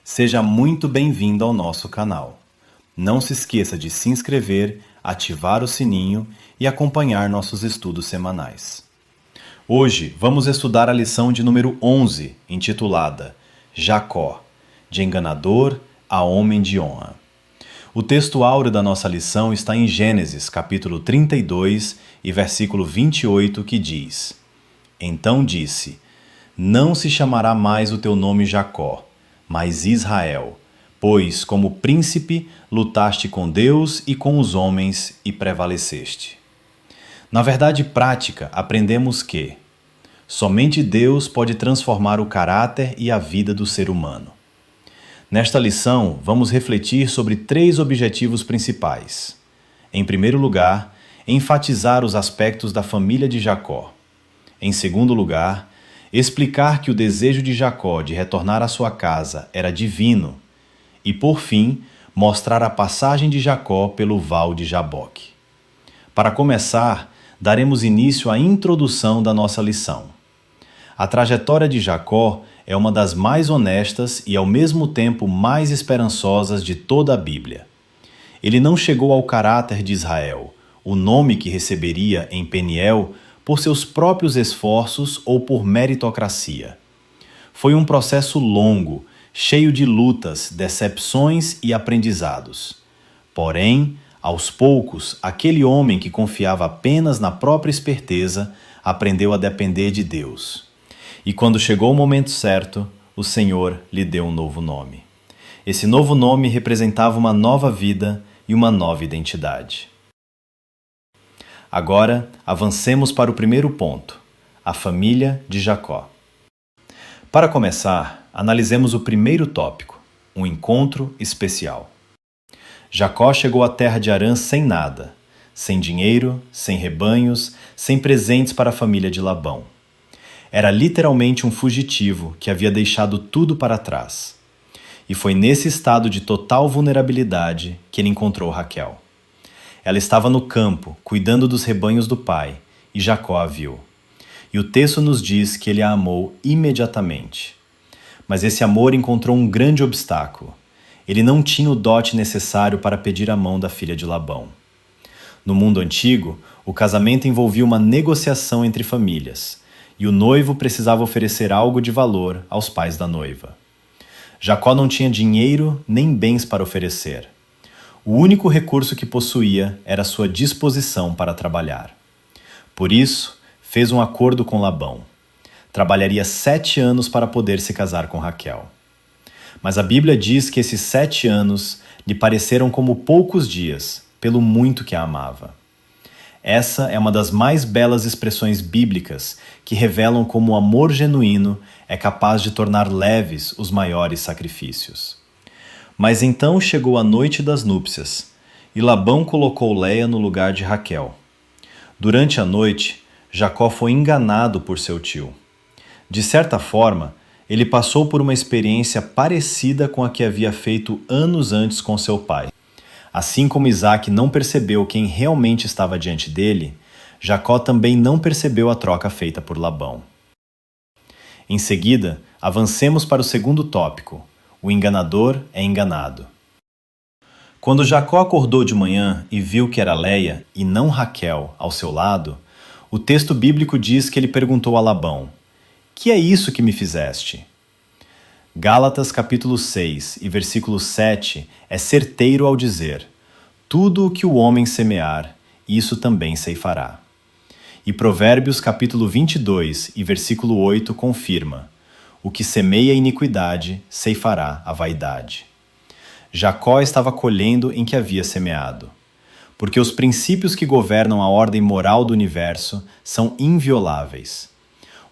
Seja muito bem-vindo ao nosso canal. Não se esqueça de se inscrever, ativar o sininho e acompanhar nossos estudos semanais. Hoje vamos estudar a lição de número 11, intitulada Jacó, de enganador a homem de honra. O texto áureo da nossa lição está em Gênesis, capítulo 32 e versículo 28, que diz: Então disse: Não se chamará mais o teu nome Jacó, mas Israel, pois como príncipe lutaste com Deus e com os homens e prevaleceste. Na verdade prática, aprendemos que somente Deus pode transformar o caráter e a vida do ser humano. Nesta lição, vamos refletir sobre 3 objetivos principais. Em primeiro lugar, enfatizar os aspectos da família de Jacó. Em segundo lugar, explicar que o desejo de Jacó de retornar à sua casa era divino. E, por fim, mostrar a passagem de Jacó pelo val de Jaboque. Para começar, daremos início à introdução da nossa lição. A trajetória de Jacó é uma das mais honestas e, ao mesmo tempo, mais esperançosas de toda a Bíblia. Ele não chegou ao caráter de Israel, o nome que receberia em Peniel, por seus próprios esforços ou por meritocracia. Foi um processo longo, cheio de lutas, decepções e aprendizados. Porém, aos poucos, aquele homem que confiava apenas na própria esperteza aprendeu a depender de Deus. E quando chegou o momento certo, o Senhor lhe deu um novo nome. Esse novo nome representava uma nova vida e uma nova identidade. Agora, avancemos para o primeiro ponto, a família de Jacó. Para começar, analisemos o primeiro tópico, um encontro especial. Jacó chegou à terra de Harã sem nada, sem dinheiro, sem rebanhos, sem presentes para a família de Labão. Era literalmente um fugitivo que havia deixado tudo para trás. E foi nesse estado de total vulnerabilidade que ele encontrou Raquel. Ela estava no campo, cuidando dos rebanhos do pai, e Jacó a viu. E o texto nos diz que ele a amou imediatamente. Mas esse amor encontrou um grande obstáculo. Ele não tinha o dote necessário para pedir a mão da filha de Labão. No mundo antigo, o casamento envolvia uma negociação entre famílias, e o noivo precisava oferecer algo de valor aos pais da noiva. Jacó não tinha dinheiro nem bens para oferecer. O único recurso que possuía era sua disposição para trabalhar. Por isso, fez um acordo com Labão. Trabalharia 7 anos para poder se casar com Raquel. Mas a Bíblia diz que esses 7 anos lhe pareceram como poucos dias, pelo muito que a amava. Essa é uma das mais belas expressões bíblicas que revelam como o amor genuíno é capaz de tornar leves os maiores sacrifícios. Mas então chegou a noite das núpcias, e Labão colocou Léia no lugar de Raquel. Durante a noite, Jacó foi enganado por seu tio. De certa forma, ele passou por uma experiência parecida com a que havia feito anos antes com seu pai. Assim como Isaac não percebeu quem realmente estava diante dele, Jacó também não percebeu a troca feita por Labão. Em seguida, avancemos para o segundo tópico. O enganador é enganado. Quando Jacó acordou de manhã e viu que era Léia e não Raquel ao seu lado, o texto bíblico diz que ele perguntou a Labão: Que é isso que me fizeste? Gálatas capítulo 6 e versículo 7 é certeiro ao dizer: Tudo o que o homem semear, isso também ceifará. E Provérbios capítulo 22 e versículo 8 confirma: O que semeia a iniquidade, ceifará a vaidade. Jacó estava colhendo em que havia semeado. Porque os princípios que governam a ordem moral do universo são invioláveis.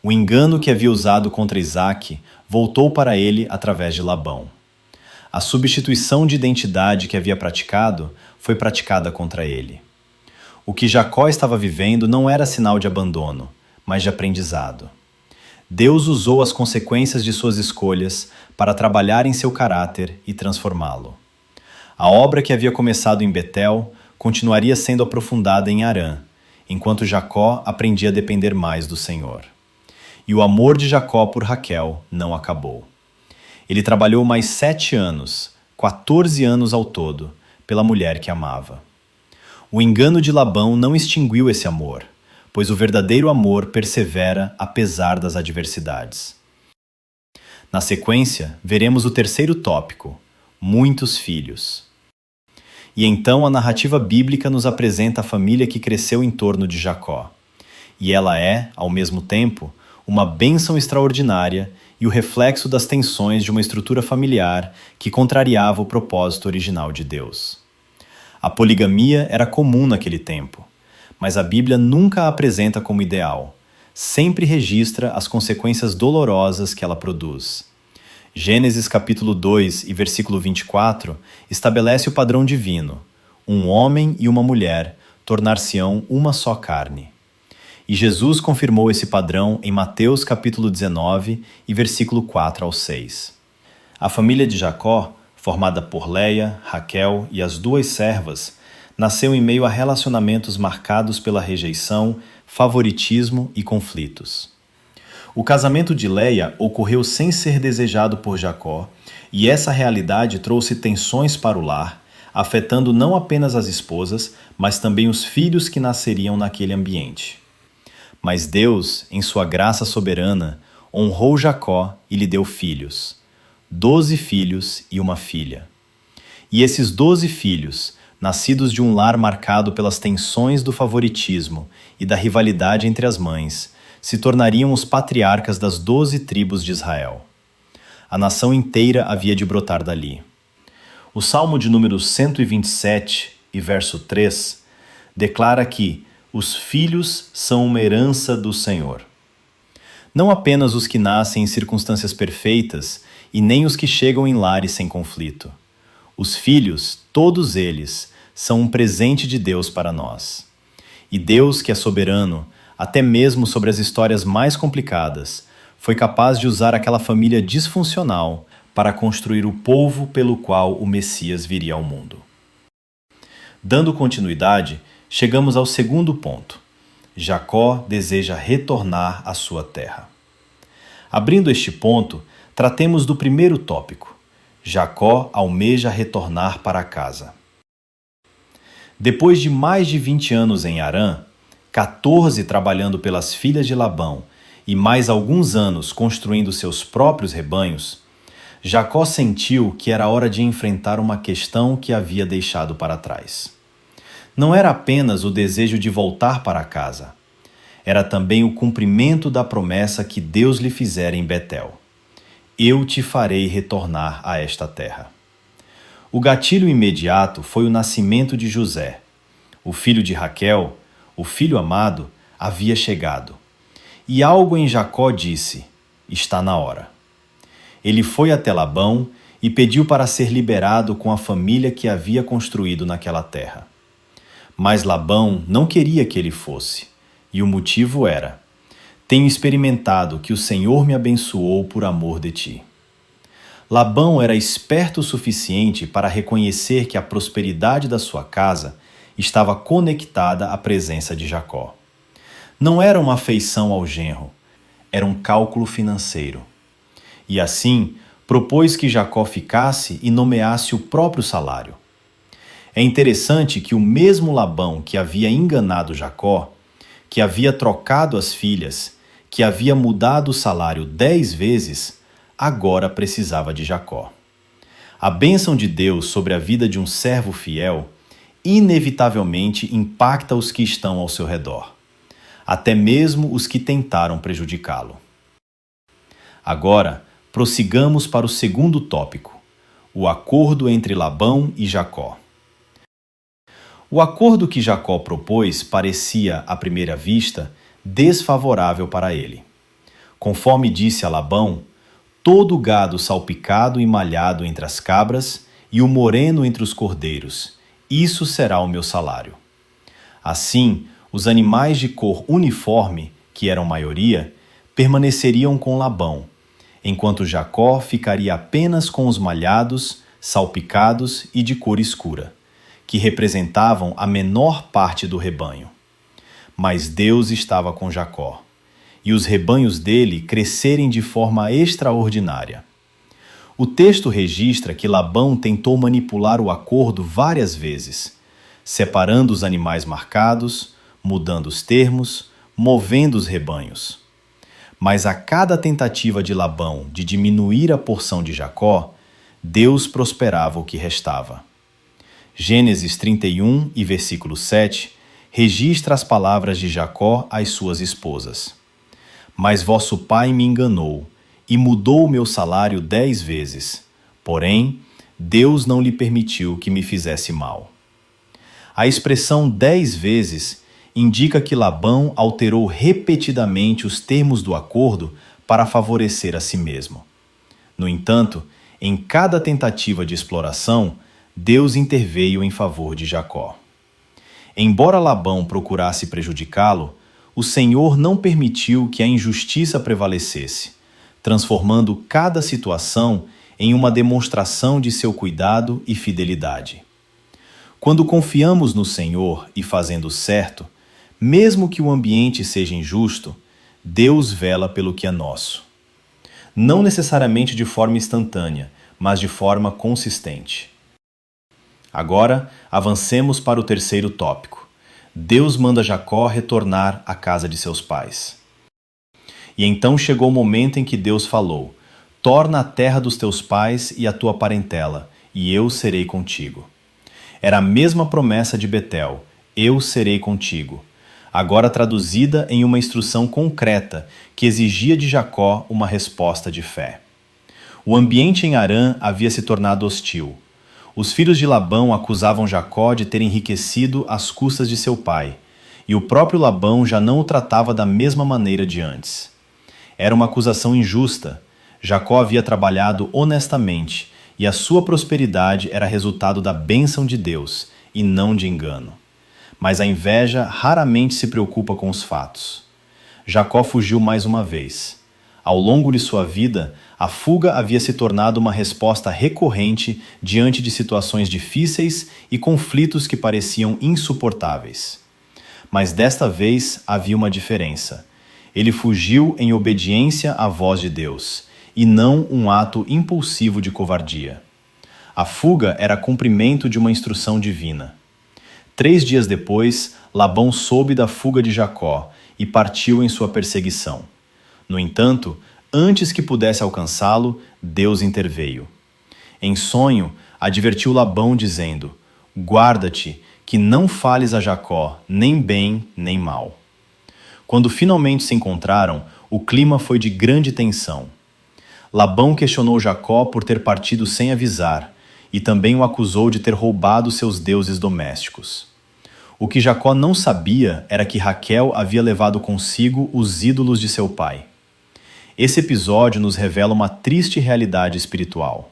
O engano que havia usado contra Isaac voltou para ele através de Labão. A substituição de identidade que havia praticado foi praticada contra ele. O que Jacó estava vivendo não era sinal de abandono, mas de aprendizado. Deus usou as consequências de suas escolhas para trabalhar em seu caráter e transformá-lo. A obra que havia começado em Betel continuaria sendo aprofundada em Harã, enquanto Jacó aprendia a depender mais do Senhor. E o amor de Jacó por Raquel não acabou. Ele trabalhou mais 7 anos, 14 anos ao todo, pela mulher que amava. O engano de Labão não extinguiu esse amor, pois o verdadeiro amor persevera apesar das adversidades. Na sequência, veremos o terceiro tópico, muitos filhos. E então a narrativa bíblica nos apresenta a família que cresceu em torno de Jacó. E ela é, ao mesmo tempo, uma bênção extraordinária e o reflexo das tensões de uma estrutura familiar que contrariava o propósito original de Deus. A poligamia era comum naquele tempo, mas a Bíblia nunca a apresenta como ideal, sempre registra as consequências dolorosas que ela produz. Gênesis capítulo 2 e versículo 24 estabelece o padrão divino: um homem e uma mulher tornar-se-ão uma só carne. E Jesus confirmou esse padrão em Mateus capítulo 19 e versículo 4 ao 6. A família de Jacó, formada por Leia, Raquel e as 2 servas, nasceu em meio a relacionamentos marcados pela rejeição, favoritismo e conflitos. O casamento de Leia ocorreu sem ser desejado por Jacó, e essa realidade trouxe tensões para o lar, afetando não apenas as esposas, mas também os filhos que nasceriam naquele ambiente. Mas Deus, em sua graça soberana, honrou Jacó e lhe deu filhos, 12 filhos e uma filha. E esses 12 filhos, nascidos de um lar marcado pelas tensões do favoritismo e da rivalidade entre as mães, se tornariam os patriarcas das 12 tribos de Israel. A nação inteira havia de brotar dali. O Salmo de número 127 e verso 3 declara que os filhos são uma herança do Senhor. Não apenas os que nascem em circunstâncias perfeitas e nem os que chegam em lares sem conflito. Os filhos, todos eles, são um presente de Deus para nós. E Deus, que é soberano, até mesmo sobre as histórias mais complicadas, foi capaz de usar aquela família disfuncional para construir o povo pelo qual o Messias viria ao mundo. Dando continuidade, chegamos ao segundo ponto. Jacó deseja retornar à sua terra. Abrindo este ponto, tratemos do primeiro tópico. Jacó almeja retornar para casa. Depois de mais de 20 anos em Harã, 14 trabalhando pelas filhas de Labão e mais alguns anos construindo seus próprios rebanhos, Jacó sentiu que era hora de enfrentar uma questão que havia deixado para trás. Não era apenas o desejo de voltar para casa, era também o cumprimento da promessa que Deus lhe fizera em Betel. Eu te farei retornar a esta terra. O gatilho imediato foi o nascimento de José. O filho de Raquel, o filho amado, havia chegado. E algo em Jacó disse: está na hora. Ele foi até Labão e pediu para ser liberado com a família que havia construído naquela terra. Mas Labão não queria que ele fosse, e o motivo era: tenho experimentado que o Senhor me abençoou por amor de ti. Labão era esperto o suficiente para reconhecer que a prosperidade da sua casa estava conectada à presença de Jacó. Não era uma afeição ao genro, era um cálculo financeiro. E assim, propôs que Jacó ficasse e nomeasse o próprio salário. É interessante que o mesmo Labão que havia enganado Jacó, que havia trocado as filhas, que havia mudado o salário 10 vezes, agora precisava de Jacó. A bênção de Deus sobre a vida de um servo fiel inevitavelmente impacta os que estão ao seu redor, até mesmo os que tentaram prejudicá-lo. Agora, prossigamos para o segundo tópico, o acordo entre Labão e Jacó. O acordo que Jacó propôs parecia, à primeira vista, desfavorável para ele. Conforme disse a Labão, todo o gado salpicado e malhado entre as cabras e o moreno entre os cordeiros, isso será o meu salário. Assim, os animais de cor uniforme, que eram maioria, permaneceriam com Labão, enquanto Jacó ficaria apenas com os malhados, salpicados e de cor escura, que representavam a menor parte do rebanho. Mas Deus estava com Jacó, e os rebanhos dele crescerem de forma extraordinária. O texto registra que Labão tentou manipular o acordo várias vezes, separando os animais marcados, mudando os termos, movendo os rebanhos. Mas a cada tentativa de Labão de diminuir a porção de Jacó, Deus prosperava o que restava. Gênesis 31 e versículo 7 registra as palavras de Jacó às suas esposas. Mas vosso pai me enganou e mudou o meu salário 10 vezes. Porém, Deus não lhe permitiu que me fizesse mal. A expressão 10 vezes indica que Labão alterou repetidamente os termos do acordo para favorecer a si mesmo. No entanto, em cada tentativa de exploração, Deus interveio em favor de Jacó. Embora Labão procurasse prejudicá-lo, o Senhor não permitiu que a injustiça prevalecesse, transformando cada situação em uma demonstração de seu cuidado e fidelidade. Quando confiamos no Senhor e fazendo certo, mesmo que o ambiente seja injusto, Deus vela pelo que é nosso. Não necessariamente de forma instantânea, mas de forma consistente. Agora, avancemos para o terceiro tópico. Deus manda Jacó retornar à casa de seus pais. E então chegou o momento em que Deus falou: torna a terra dos teus pais e a tua parentela, e eu serei contigo. Era a mesma promessa de Betel: eu serei contigo, agora traduzida em uma instrução concreta que exigia de Jacó uma resposta de fé. O ambiente em Harã havia se tornado hostil. Os filhos de Labão acusavam Jacó de ter enriquecido às custas de seu pai, e o próprio Labão já não o tratava da mesma maneira de antes. Era uma acusação injusta. Jacó havia trabalhado honestamente, e a sua prosperidade era resultado da bênção de Deus, e não de engano. Mas a inveja raramente se preocupa com os fatos. Jacó fugiu mais uma vez. Ao longo de sua vida, a fuga havia se tornado uma resposta recorrente diante de situações difíceis e conflitos que pareciam insuportáveis. Mas desta vez havia uma diferença. Ele fugiu em obediência à voz de Deus, e não um ato impulsivo de covardia. A fuga era cumprimento de uma instrução divina. 3 dias depois, Labão soube da fuga de Jacó e partiu em sua perseguição. No entanto, antes que pudesse alcançá-lo, Deus interveio. Em sonho, advertiu Labão, dizendo: guarda-te, que não fales a Jacó, nem bem, nem mal. Quando finalmente se encontraram, o clima foi de grande tensão. Labão questionou Jacó por ter partido sem avisar, e também o acusou de ter roubado seus deuses domésticos. O que Jacó não sabia era que Raquel havia levado consigo os ídolos de seu pai. Esse episódio nos revela uma triste realidade espiritual.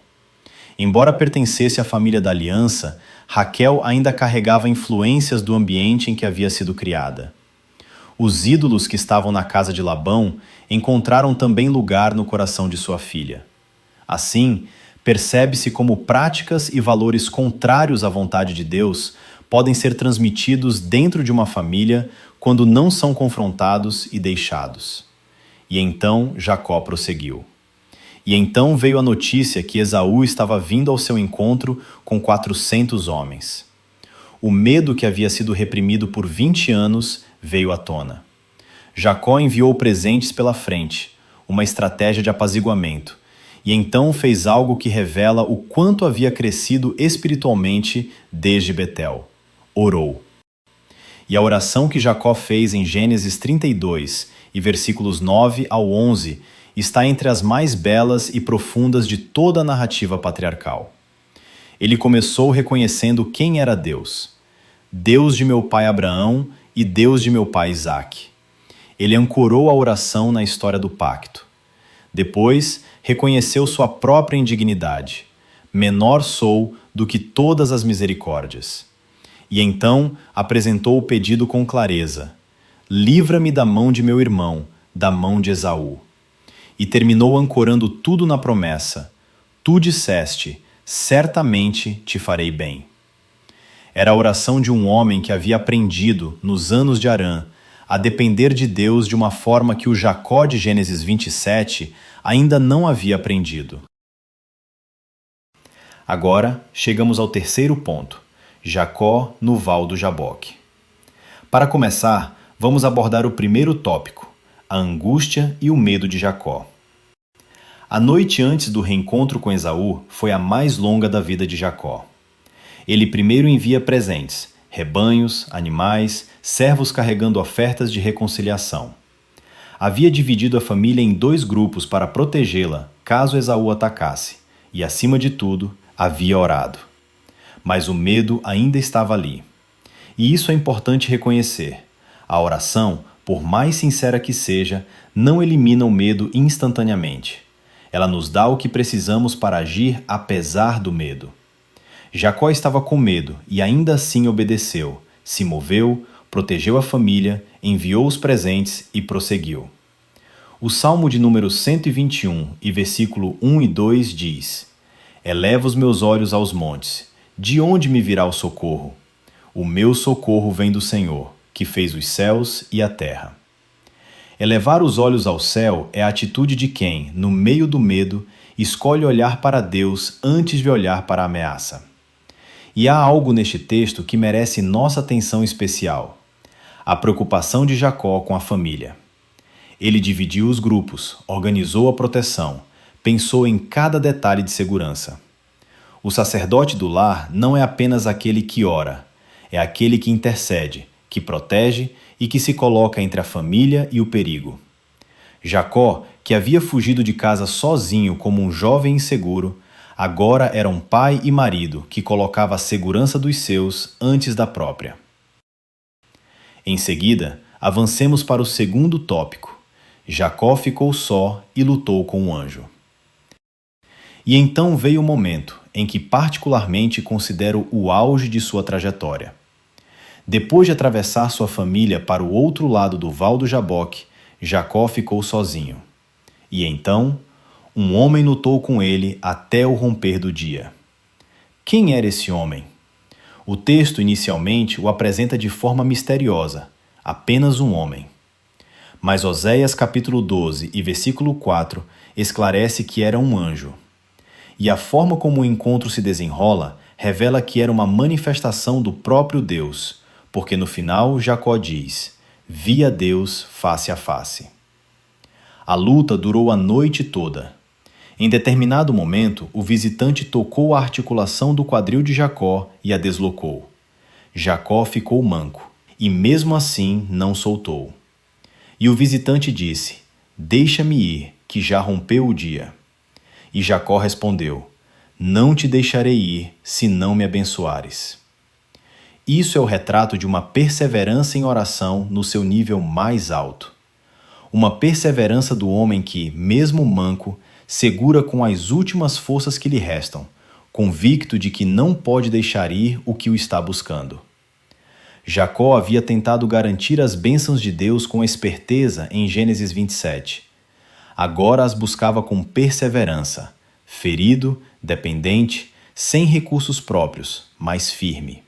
Embora pertencesse à família da aliança, Raquel ainda carregava influências do ambiente em que havia sido criada. Os ídolos que estavam na casa de Labão encontraram também lugar no coração de sua filha. Assim, percebe-se como práticas e valores contrários à vontade de Deus podem ser transmitidos dentro de uma família quando não são confrontados e deixados. E então Jacó prosseguiu. E então veio a notícia que Esaú estava vindo ao seu encontro com 400 homens. O medo que havia sido reprimido por 20 anos veio à tona. Jacó enviou presentes pela frente, uma estratégia de apaziguamento, e então fez algo que revela o quanto havia crescido espiritualmente desde Betel. Orou. E a oração que Jacó fez em Gênesis 32 e versículos 9 ao 11 está entre as mais belas e profundas de toda a narrativa patriarcal. Ele começou reconhecendo quem era Deus. Deus de meu pai Abraão e Deus de meu pai Isaque. Ele ancorou a oração na história do pacto. Depois, reconheceu sua própria indignidade. Menor sou do que todas as misericórdias. E então apresentou o pedido com clareza: livra-me da mão de meu irmão, da mão de Esaú. E terminou ancorando tudo na promessa: tu disseste, certamente te farei bem. Era a oração de um homem que havia aprendido, nos anos de Harã, a depender de Deus de uma forma que o Jacó de Gênesis 27 ainda não havia aprendido. Agora, chegamos ao terceiro ponto, Jacó no Val do Jaboque. Para começar, vamos abordar o primeiro tópico, a angústia e o medo de Jacó. A noite antes do reencontro com Esaú foi a mais longa da vida de Jacó. Ele primeiro envia presentes, rebanhos, animais, servos carregando ofertas de reconciliação. Havia dividido a família em 2 grupos para protegê-la caso Esaú atacasse, e, acima de tudo, havia orado. Mas o medo ainda estava ali. E isso é importante reconhecer. A oração, por mais sincera que seja, não elimina o medo instantaneamente. Ela nos dá o que precisamos para agir apesar do medo. Jacó estava com medo e ainda assim obedeceu, se moveu, protegeu a família, enviou os presentes e prosseguiu. O Salmo de número 121 e versículo 1 e 2 diz: Eleva os meus olhos aos montes, de onde me virá o socorro? O meu socorro vem do Senhor, que fez os céus e a terra. Elevar os olhos ao céu é a atitude de quem, no meio do medo, escolhe olhar para Deus antes de olhar para a ameaça. E há algo neste texto que merece nossa atenção especial: a preocupação de Jacó com a família. Ele dividiu os grupos, organizou a proteção, pensou em cada detalhe de segurança. O sacerdote do lar não é apenas aquele que ora, é aquele que intercede, que protege e que se coloca entre a família e o perigo. Jacó, que havia fugido de casa sozinho como um jovem inseguro, agora era um pai e marido que colocava a segurança dos seus antes da própria. Em seguida, avancemos para o segundo tópico. Jacó ficou só e lutou com o anjo. E então veio o momento em que particularmente considero o auge de sua trajetória. Depois de atravessar sua família para o outro lado do Val do Jaboque, Jacó ficou sozinho. E então, um homem lutou com ele até o romper do dia. Quem era esse homem? O texto inicialmente o apresenta de forma misteriosa, apenas um homem. Mas Oséias capítulo 12 e versículo 4 esclarece que era um anjo. E a forma como o encontro se desenrola revela que era uma manifestação do próprio Deus, porque no final Jacó diz: Vi a Deus face a face. A luta durou a noite toda. Em determinado momento, o visitante tocou a articulação do quadril de Jacó e a deslocou. Jacó ficou manco, e mesmo assim não soltou. E o visitante disse: Deixa-me ir, que já rompeu o dia. E Jacó respondeu: Não te deixarei ir, se não me abençoares. Isso é o retrato de uma perseverança em oração no seu nível mais alto. Uma perseverança do homem que, mesmo manco, segura com as últimas forças que lhe restam, convicto de que não pode deixar ir o que o está buscando. Jacó havia tentado garantir as bênçãos de Deus com esperteza em Gênesis 27. Agora as buscava com perseverança, ferido, dependente, sem recursos próprios, mas firme.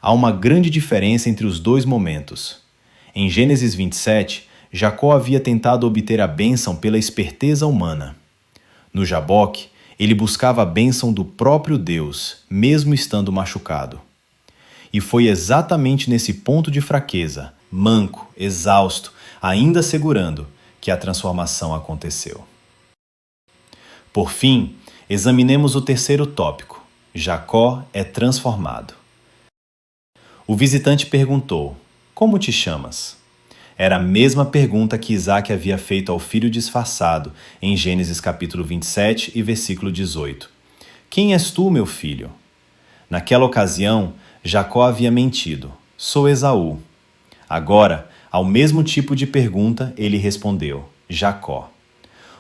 Há uma grande diferença entre os 2 momentos. Em Gênesis 27, Jacó havia tentado obter a bênção pela esperteza humana. No Jaboque, ele buscava a bênção do próprio Deus, mesmo estando machucado. E foi exatamente nesse ponto de fraqueza, manco, exausto, ainda segurando, que a transformação aconteceu. Por fim, examinemos o terceiro tópico. Jacó é transformado. O visitante perguntou: Como te chamas? Era a mesma pergunta que Isaac havia feito ao filho disfarçado em Gênesis capítulo 27 e versículo 18. Quem és tu, meu filho? Naquela ocasião, Jacó havia mentido. Sou Esaú. Agora, ao mesmo tipo de pergunta, ele respondeu: Jacó.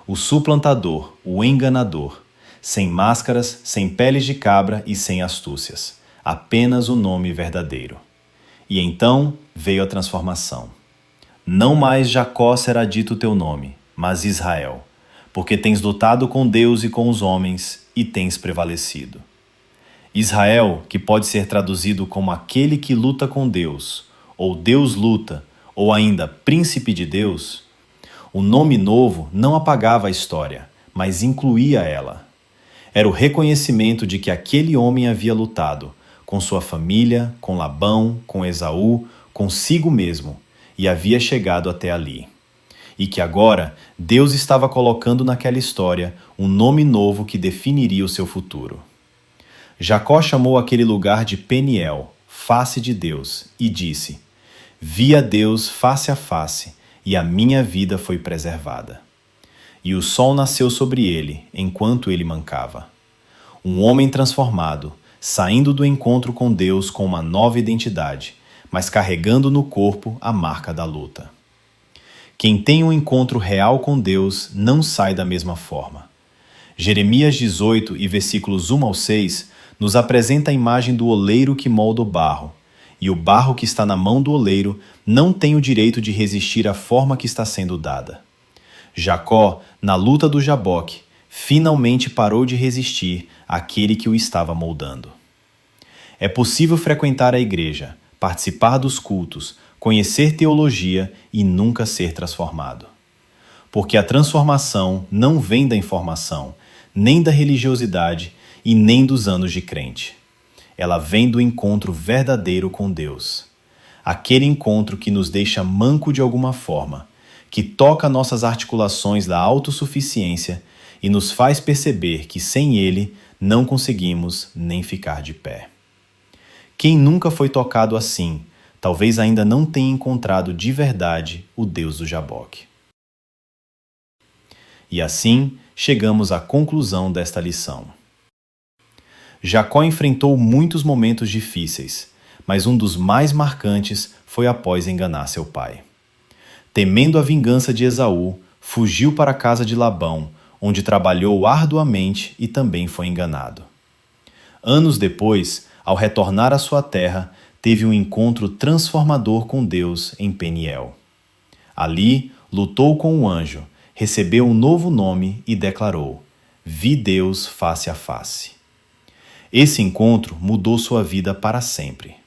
O suplantador, o enganador, sem máscaras, sem peles de cabra e sem astúcias. Apenas o nome verdadeiro. E então veio a transformação. Não mais Jacó será dito o teu nome, mas Israel, porque tens lutado com Deus e com os homens e tens prevalecido. Israel, que pode ser traduzido como aquele que luta com Deus, ou Deus luta, ou ainda príncipe de Deus, o nome novo não apagava a história, mas incluía ela. Era o reconhecimento de que aquele homem havia lutado com sua família, com Labão, com Esaú, consigo mesmo, e havia chegado até ali. E que agora Deus estava colocando naquela história um nome novo que definiria o seu futuro. Jacó chamou aquele lugar de Peniel, face de Deus, e disse: Vi a Deus face a face, e a minha vida foi preservada. E o sol nasceu sobre ele, enquanto ele mancava. Um homem transformado, saindo do encontro com Deus com uma nova identidade, mas carregando no corpo a marca da luta. Quem tem um encontro real com Deus não sai da mesma forma. Jeremias 18 e versículos 1 ao 6 nos apresenta a imagem do oleiro que molda o barro, e o barro que está na mão do oleiro não tem o direito de resistir à forma que está sendo dada. Jacó, na luta do Jaboque, finalmente parou de resistir àquele que o estava moldando. É possível frequentar a igreja, participar dos cultos, conhecer teologia e nunca ser transformado. Porque a transformação não vem da informação, nem da religiosidade e nem dos anos de crente. Ela vem do encontro verdadeiro com Deus. Aquele encontro que nos deixa manco de alguma forma, que toca nossas articulações da autossuficiência e nos faz perceber que sem Ele não conseguimos nem ficar de pé. Quem nunca foi tocado assim, talvez ainda não tenha encontrado de verdade o Deus do Jaboque. E assim, chegamos à conclusão desta lição. Jacó enfrentou muitos momentos difíceis, mas um dos mais marcantes foi após enganar seu pai. Temendo a vingança de Esaú, fugiu para a casa de Labão, onde trabalhou arduamente e também foi enganado. Anos depois, ao retornar à sua terra, teve um encontro transformador com Deus em Peniel. Ali, lutou com um anjo, recebeu um novo nome e declarou: Vi Deus face a face. Esse encontro mudou sua vida para sempre.